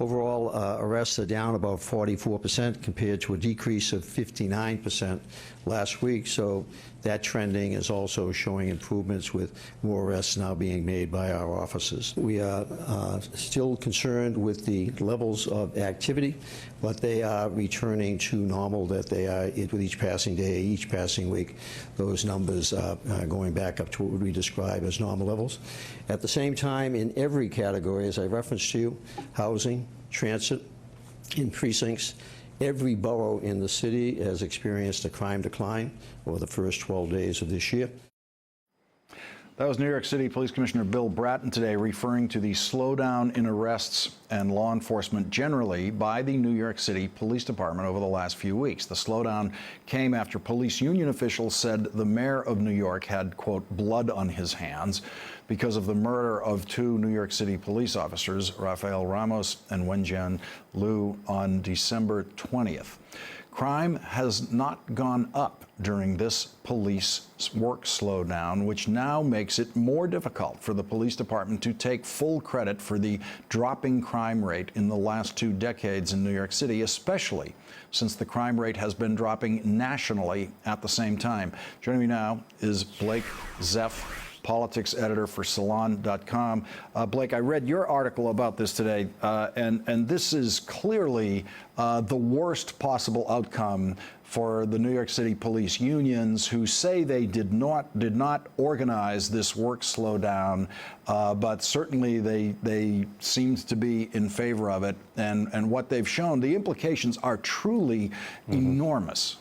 Overall, arrests are down about 44% compared to a decrease of 59% last week. So that trending is also showing improvements, with more arrests now being made by our officers. We are still concerned with the levels of activity, but they are returning to normal, that they are with each passing day, each passing week. Those numbers are going back up to what we describe as normal levels. At the same time, in every category, as I referenced to you, housing, transit, in precincts, every borough in the city has experienced a crime decline over the first 12 days of this year. That was New York City Police Commissioner Bill Bratton today, referring to the slowdown in arrests and law enforcement generally by the New York City Police Department over the last few weeks. The slowdown came after police union officials said the mayor of New York had, quote, blood on his hands because of the murder of two New York City police officers, Rafael Ramos and Wenjian Liu, on December 20th. Crime has not gone up during this police work slowdown, which now makes it more difficult for the police department to take full credit for the dropping crime rate in the last 2 decades in New York City, especially since the crime rate has been dropping nationally at the same time. Joining me now is Blake Zeff, politics editor for Salon.com. Blake, I read your article about this today, and this is clearly the worst possible outcome for the New York City police unions, who say they did not organize this work slowdown, but certainly they seemed to be in favor of it. And what they've shown, the implications are truly enormous.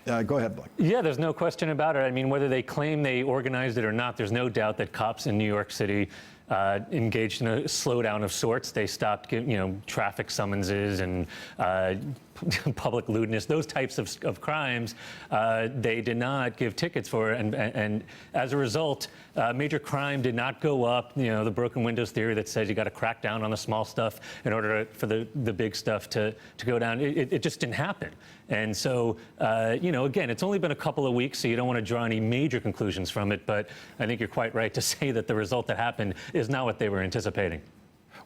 Go ahead, Blake. Yeah, there's no question about it. I mean, whether they claim they organized it or not, there's no doubt that cops in New York City engaged in a slowdown of sorts. They stopped, traffic summonses and public lewdness, those types of crimes. They did not give tickets for, and as a result, major crime did not go up. The broken windows theory that says you got to crack down on the small stuff in order for the big stuff to go down. It just didn't happen. And so, again, it's only been a couple of weeks, so you don't want to draw any major conclusions from it. But I think you're quite right to say that the result that happened is not what they were anticipating.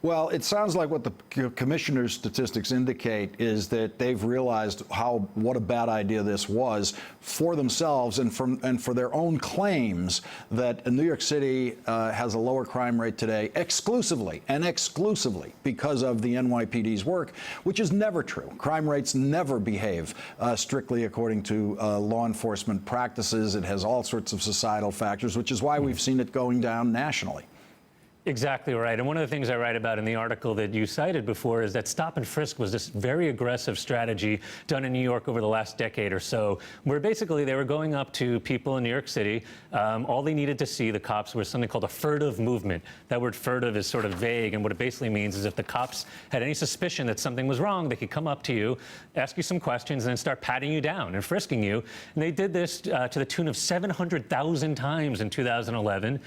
Well, it sounds like what the commissioner's statistics indicate is that they've realized what a bad idea this was for themselves and for their own claims that New York City has a lower crime rate today exclusively because of the NYPD's work, which is never true. Crime rates never behave strictly according to law enforcement practices. It has all sorts of societal factors, which is why we've seen it going down nationally. Exactly right. And one of the things I write about in the article that you cited before is that stop and frisk was this very aggressive strategy done in New York over the last decade or so, where basically they were going up to people in New York City. All they needed to see, the cops, was something called a furtive movement. That word furtive is sort of vague, and what it basically means is if the cops had any suspicion that something was wrong, they could come up to you, ask you some questions, and then start patting you down and frisking you. And they did this to the tune of 700,000 times in 2011,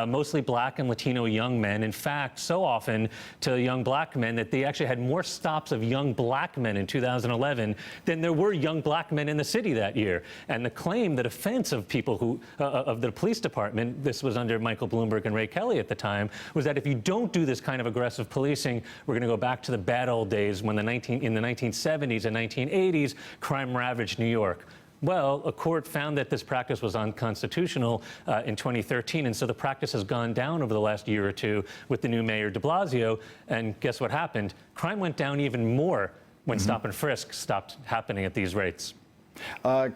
mostly black and Latino young men. In fact, so often to young black men that they actually had more stops of young black men in 2011 than there were young black men in the city that year. And the claim, the defense of people who, of the police department, this was under Michael Bloomberg and Ray Kelly at the time, was that if you don't do this kind of aggressive policing, we're going to go back to the bad old days when in the 1970s and 1980s, crime ravaged New York. Well, a court found that this practice was unconstitutional in 2013, and so the practice has gone down over the last year or two with the new mayor de Blasio. And guess what happened? Crime went down even more when stop and frisk stopped happening at these rates.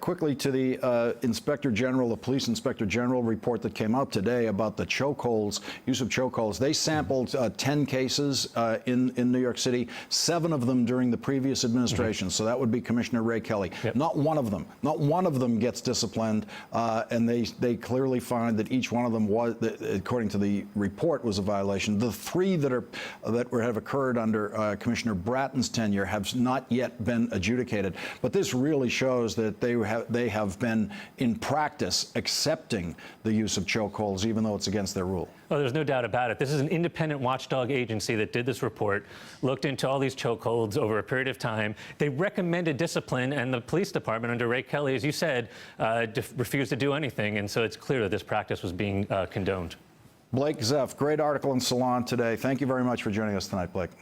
Quickly to the Inspector General, the Police Inspector General report that came out today about the chokeholds, use of chokeholds. They sampled 10 cases in New York City, 7 of them during the previous administration. So that would be Commissioner Ray Kelly. Yep. Not one of them gets disciplined, and they clearly find that each one of them was, according to the report, was a violation. The 3 that have occurred under Commissioner Bratton's tenure have not yet been adjudicated. But this really shows that they have been in practice accepting the use of chokeholds, even though it's against their rule. Well, there's no doubt about it. This is an independent watchdog agency that did this report, looked into all these chokeholds over a period of time. They recommended discipline, and the police department under Ray Kelly, as you said, refused to do anything. And so it's clear that this practice was being condoned. Blake Zeff, great article in Salon today. Thank you very much for joining us tonight, Blake.